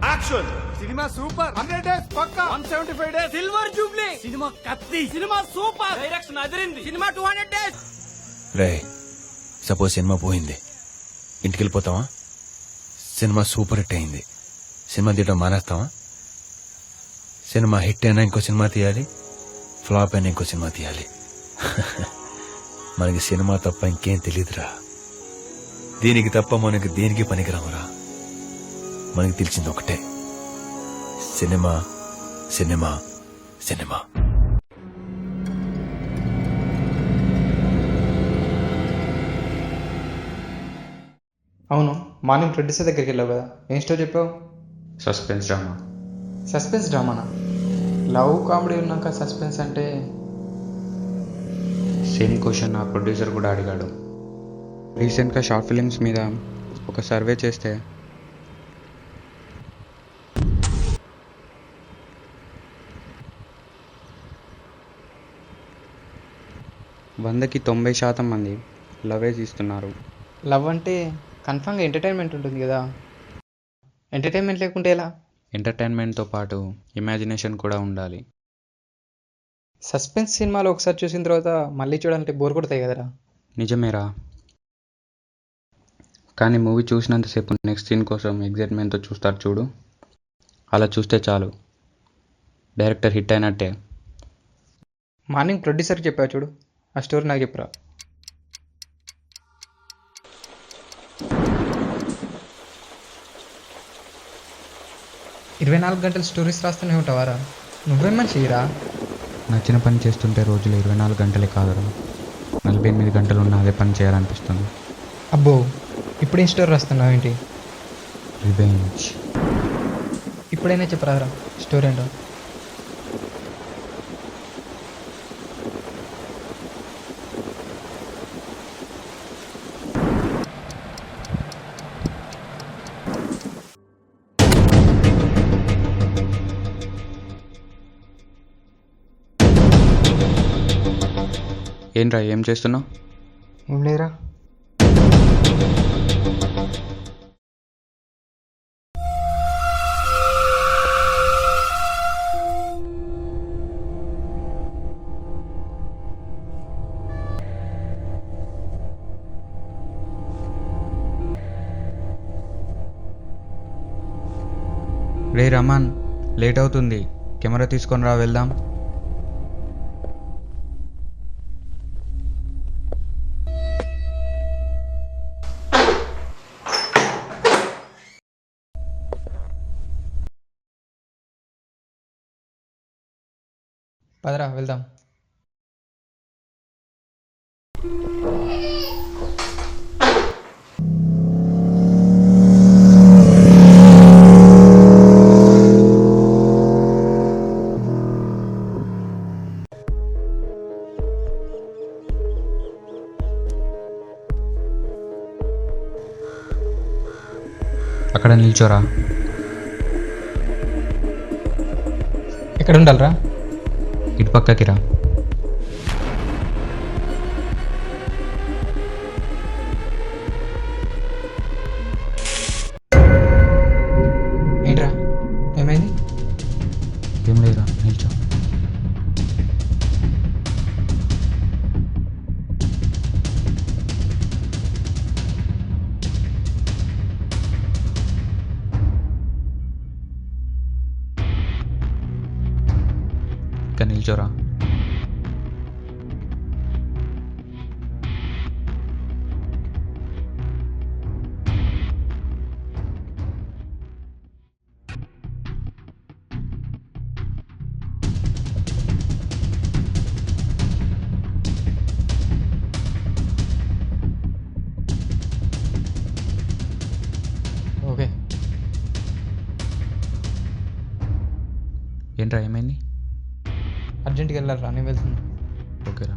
Action. సినిమా super 100 days పక్కా 175 days silver jubilee సినిమా కత్తి సినిమా సూపర్ డైరెక్షన్ అదిరింది. సినిమా 200 డేస్. రే సపోజ్ సినిమా పోయింది, ఇంటికి వెళ్ళిపోతావా? సినిమా సూపర్ హిట్ అయింది, సినిమా తీయడం మానేస్తావా? సినిమా హిట్ అయినా ఇంకో సినిమా తీయాలి, ఫ్లాప్ అయినా ఇంకో సినిమా తీయాలి. మనకి సినిమా తప్ప ఇంకేం తెలియదురా. దీనికి తప్ప మనకి దేనికి పనికిరామురా. మనకి తెలిసింది ఒకటే, సినిమా సినిమా సినిమా. అవును, మార్నింగ్ ప్రొడ్యూసర్ దగ్గరికి వెళ్ళావు కదా, ఏం స్టోరీ చెప్పావు? Suspense drama. సస్పెన్స్ డ్రామానా? లవ్ కామెడీ ఉన్నాక సస్పెన్స్ అంటే? సేమ్ క్వశ్చన్ నా ప్రొడ్యూసర్ కూడా అడిగాడు. రీసెంట్గా షార్ట్ ఫిలిమ్స్ మీద ఒక సర్వే చేస్తే వందకి 90% మంది లవే తీస్తున్నారు. లవ్ అంటే కన్ఫామ్గా ఎంటర్టైన్మెంట్ ఉంటుంది కదా, ఎంటర్టైన్మెంట్ లేకుంటే ఎలా? ఎంటర్టైన్మెంట్తో పాటు ఇమాజినేషన్ కూడా ఉండాలి. సస్పెన్స్ సినిమాలో ఒకసారి చూసిన తర్వాత మళ్ళీ చూడాలంటే బోర్ కొడతాయి కదరా. నిజమేరా, కానీ మూవీ చూసినంతసేపు నెక్స్ట్ సీన్ కోసం ఎగ్జైట్మెంట్తో చూస్తారు చూడు, అలా చూస్తే చాలు, డైరెక్టర్ హిట్ అయినట్టే. మార్నింగ్ ప్రొడ్యూసర్కి చెప్పావు చూడు, ఆ స్టోరీ నాకు చెప్పురా. ఇరవై 24 గంటలు స్టోరీస్ రాస్తూనే ఉంటావారా? నువ్వేం మనిషిరా? నచ్చిన పని చేస్తుంటే రోజులు 24 గంటలే కాదురా, 48 గంటలు ఉన్న అదే పని చేయాలనిపిస్తుంది. అబ్బో, ఇప్పుడేం స్టోరీ రాస్తున్నావు ఏంటి? రివెంజ్. ఇప్పుడైనా చెప్పరారా స్టోరీ ఏంటో. ఏంట్రా ఏం చేస్తున్నావు? ఏం లేరా. రే రమన్, లేట్ అవుతుంది, కెమెరా తీసుకొని రా, వెళ్దాం. పదరా వెళ్దాం. అక్కడ నిల్చోరా. ఎక్కడ ఉండాలిరా? ఇటు పక్కకి రా. ఏంట్రా ఏమైంది? ఏం లేదురా, నిల్చో. ఇక్కడ నిల్చోరా. ఓకే. ఏంట్రా ఏమైంది? అర్జెంట్గా వెళ్ళాలిరా, నేను వెళ్తున్నా. ఓకేరా.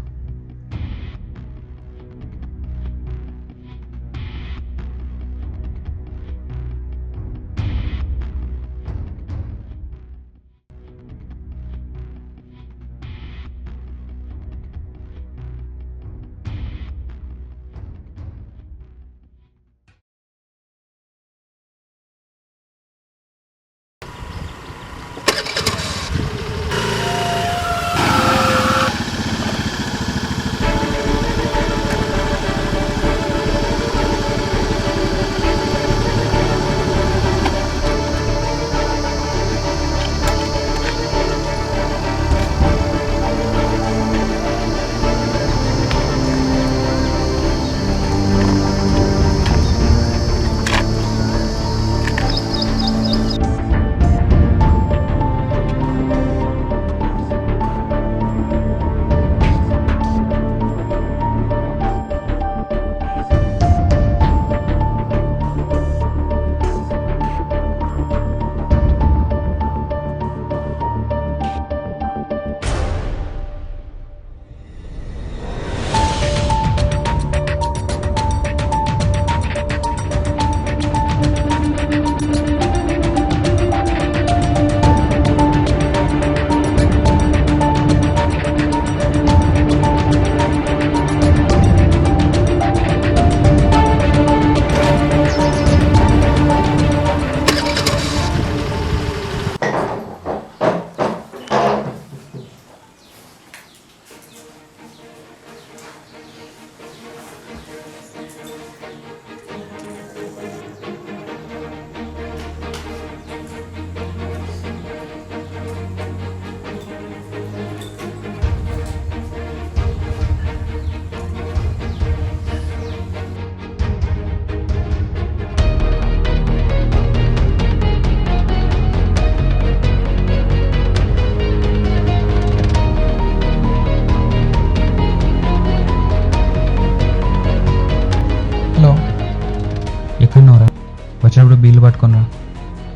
కూడా బిల్లు పట్టుకునిరా.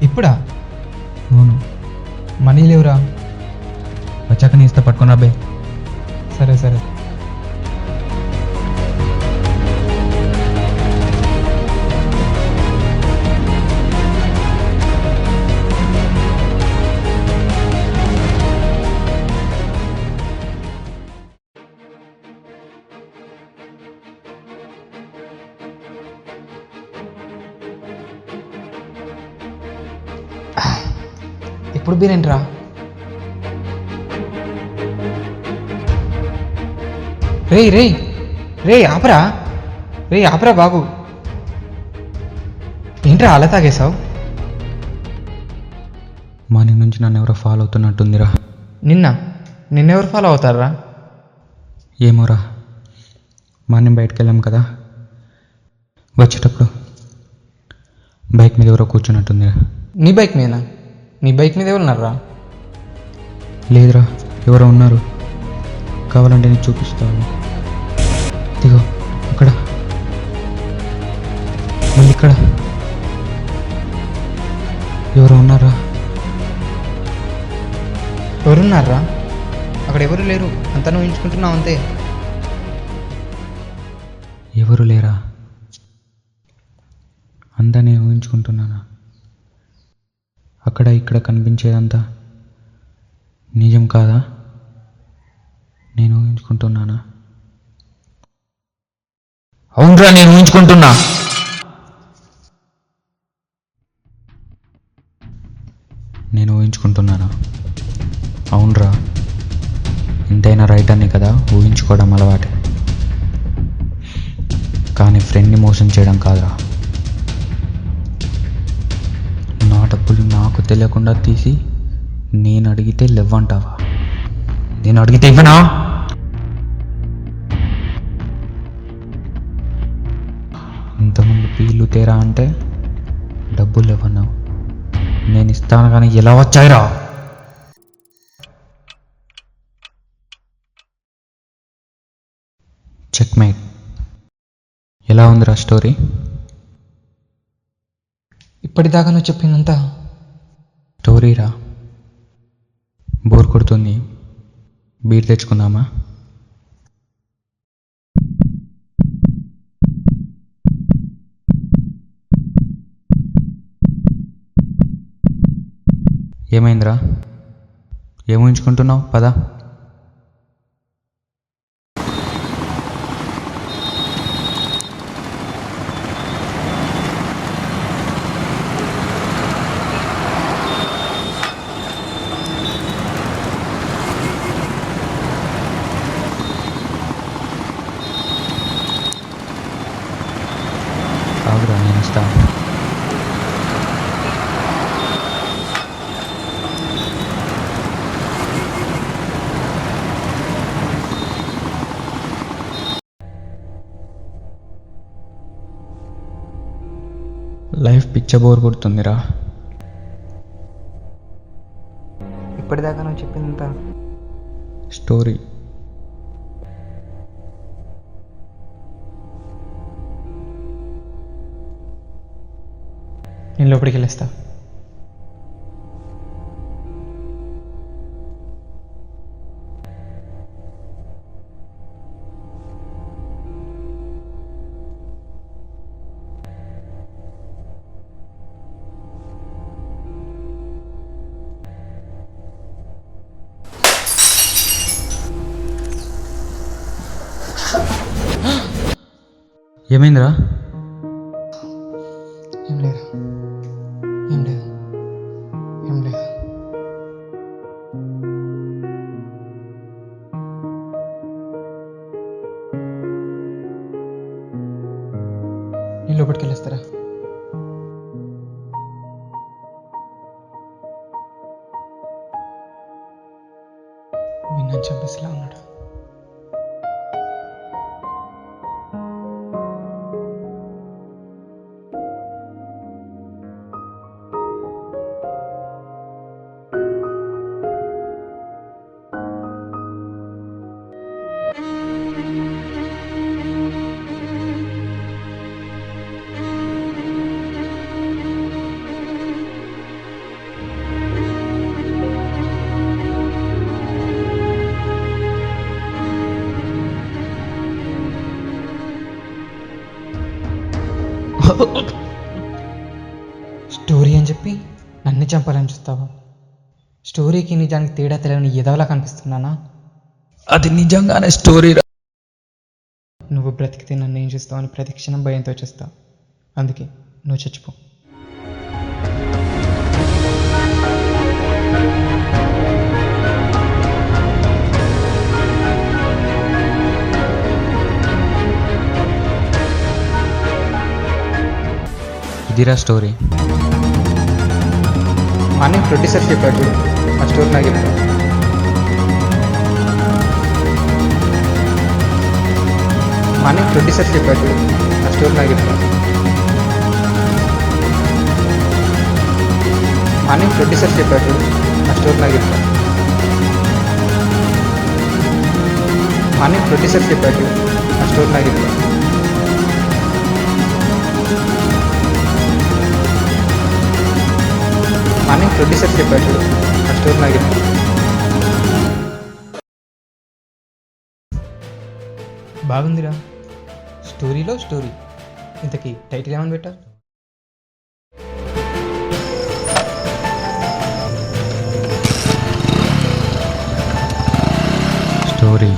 ఇప్పుడా? అవును, మనీ లేవురా. వచ్చాక నీ ఇస్తా, పట్టుకుని బే. సరే సరే. ఇప్పుడు బీరేంట్రా? రేయ్ రేయ్ రేయ్ ఆపరా, రేయ్ ఆపరా బాబు. ఏంట్రా అలా తాగేశావు? మార్నింగ్ నుంచి నన్ను ఎవరో ఫాలో అవుతున్నట్టుందిరా. నిన్నెవరు ఫాలో అవుతారా? ఏమోరా, మార్నింగ్ బయటకు వెళ్ళాం కదా, వచ్చేటప్పుడు బైక్ మీద ఎవరో కూర్చున్నట్టుందిరా. నీ బైక్ మీదనా? నీ బైక్ మీద ఎవరున్నారా? లేదురా, ఎవరో ఉన్నారు. కావాలంటే నీకు చూపిస్తాను. ఇదిగో అక్కడ, మళ్ళీ ఇక్కడ ఎవరో ఉన్నారా. ఎవరున్నారా? అక్కడ ఎవరు లేరు, అంతా నువ్వు ఊహించుకుంటున్నావు అంతే. ఎవరు లేరా? అంతా నేను ఊహించుకుంటున్నానా? అక్కడ ఇక్కడ కనిపించేదంతా నిజం కాదా? నేను ఊహించుకుంటున్నానా? అవునరా, నేను ఊహించుకుంటున్నా. నేను ఊహించుకుంటున్నానా? అవునరా, ఎంతైనా రైట్ అనే కదా ఊహించుకోవడం అలవాటే. కానీ ఫ్రెండ్ని మోసం చేయడం కాదురా. నా డబ్బులు నాకు తెలియకుండా తీసి నేను అడిగితే లేవంటావా? నేను అడిగితే ఇవ్వనా? ఇంతకుముందు పీళ్ళు తేరా అంటే డబ్బులు ఇవ్వన్నావు, నేను ఇస్తాను కానీ ఎలా వచ్చాయిరా? చెక్మేట్. ఎలా ఉందిరా స్టోరీ? ఇప్పటిదాకా నువ్వు చెప్పిందంతా స్టోరీరా. బోర్ కొడుతుంది, బీర్ తెచ్చుకుందామా? ఏమైందిరా, ఏమూహించుకుంటున్నావు? పదా. ఆగురా, నేను ఇస్తాను. లైఫ్ పిచ్చ బోర్ కొడుతుందిరా. ఇప్పటిదాకా నువ్వు చెప్పిందంతా స్టోరీ. నేను లోపలికి వెళ్ళేస్తా. ఏమైందిరా? ఏం లేదు, ఏం లేదు, ఏం లేదు. నేను లోపలికి వెళ్ళేస్తారా? విన్నాను, చంపేసిలా ఉన్నాడు. చెప్పి నన్ను చంపాలని చూస్తావా? స్టోరీకి నిజానికి తేడా తెలియని ఎదవలా కనిపిస్తున్నానా? అది నిజంగానే స్టోరీ. నువ్వు బ్రతికితే నన్ను ఏం చేస్తావని ప్రతి క్షణం భయంతో చేస్తా. అందుకే నువ్వు చచ్చిపో. ఇదిరా స్టోరీ. అనే ప్రొడ్యూసర్ చెప్పాడు చూడు, ఆ స్టోరీ నాకు చెప్తా. అనే ప్రొడ్యూసర్ చెప్పాడు చూడు, ఆ స్టోరీ నాకు చెప్తా. అనే ప్రొడ్యూసర్ చెప్పాడు చూడు, ఆ స్టోరీ నాకు చెప్తా. అనే ప్రొడ్యూసర్ చెప్పాడు చూడు, ఆ స్టోరీ నాకు చెప్తా. అనే ప్రొడ్యూసర్ చెప్పాడు చూడు, ఆ స్టోరీ నాకు చెప్తా. బాగుందిరా స్టోరీలో స్టోరీ. ఇంతకీ టైటిల్ ఏమని పెట్టారు? స్టోరీ